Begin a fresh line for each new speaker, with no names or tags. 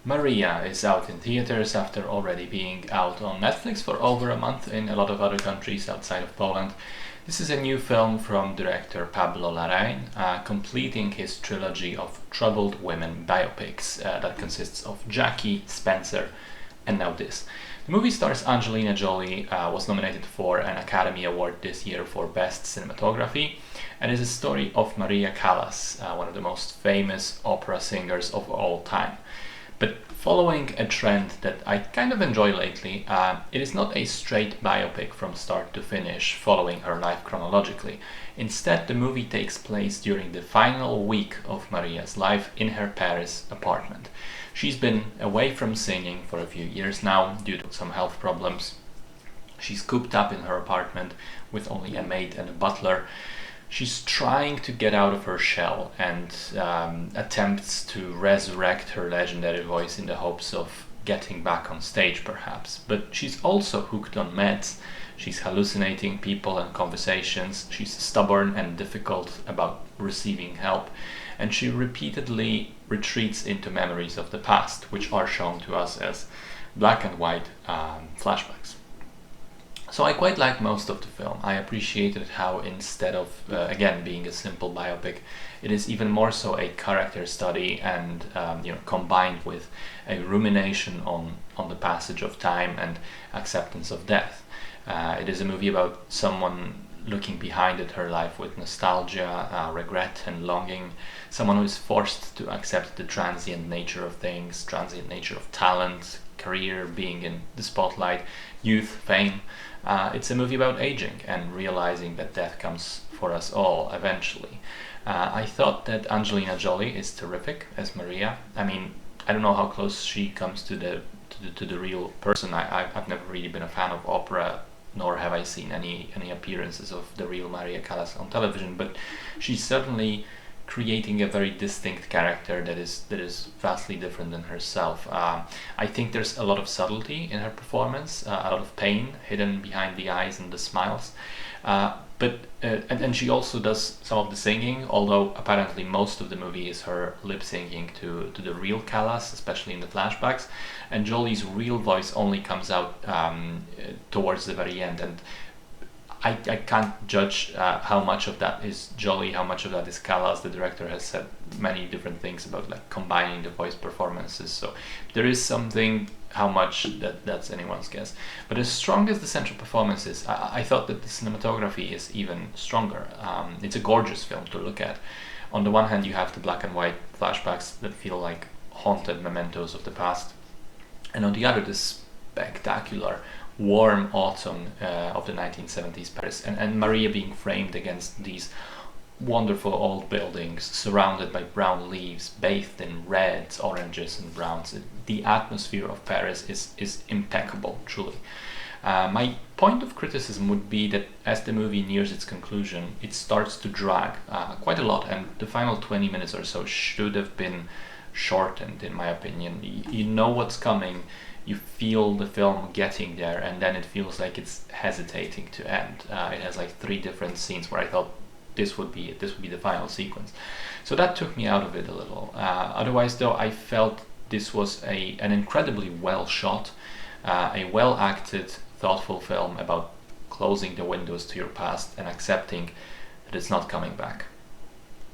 Maria is out in theaters after already being out on Netflix for over a month in a lot of other countries outside of Poland. This is a new film from director Pablo Larraín, completing his trilogy of troubled women biopics that consists of Jackie, Spencer, and now this. The movie stars Angelina Jolie, was nominated for an Academy Award this year for Best Cinematography, and is a story of Maria Callas, one of the most famous opera singers of all time. But following a trend that I kind of enjoy lately, it is not a straight biopic from start to finish, following her life chronologically. Instead, the movie takes place during the final week of Maria's life in her Paris apartment. She's been away from singing for a few years now due to some health problems. She's cooped up in her apartment with only a maid and a butler. She's trying to get out of her shell and attempts to resurrect her legendary voice in the hopes of getting back on stage, perhaps. But she's also hooked on meds. She's hallucinating people and conversations. She's stubborn and difficult about receiving help. And she repeatedly retreats into memories of the past, which are shown to us as black and white flashbacks. So I quite like most of the film. I appreciated how instead of, again, being a simple biopic, it is even more so a character study and combined with a rumination on the passage of time and acceptance of death. It is a movie about someone looking behind at her life with nostalgia, regret and longing, someone who is forced to accept the transient nature of things, transient nature of talent, career, being in the spotlight, youth, fame. It's a movie about aging and realizing that death comes for us all eventually. I thought that Angelina Jolie is terrific as Maria. I mean, I don't know how close she comes to the real person. I've never really been a fan of opera, nor have I seen any appearances of the real Maria Callas on television, but she's certainly creating a very distinct character that is vastly different than herself. I think there's a lot of subtlety in her performance, a lot of pain hidden behind the eyes and the smiles. And she also does some of the singing, although apparently most of the movie is her lip syncing to the real Callas, especially in the flashbacks. And Jolie's real voice only comes out towards the very end, and I can't judge how much of that is Jolie, how much of that is Callas. The director has said many different things about like combining the voice performances, so there is something. How much that's anyone's guess. But as strong as the central performance is, I thought that the cinematography is even stronger. It's a gorgeous film to look at. On the one hand, you have the black and white flashbacks that feel like haunted mementos of the past, and on the other, this spectacular warm autumn of the 1970s Paris, and Maria being framed against these wonderful old buildings surrounded by brown leaves, bathed in reds, oranges and browns. The atmosphere of Paris is impeccable, truly. My point of criticism would be that as the movie nears its conclusion, it starts to drag quite a lot, and the final 20 minutes or so should have been shortened, in my opinion. You know what's coming, you feel the film getting there, and then it feels like it's hesitating to end. It has like 3 different scenes where I thought this would be the final sequence. So that took me out of it a little. Otherwise, though, I felt this was an incredibly well shot, a well acted, thoughtful film about closing the windows to your past and accepting that it's not coming back.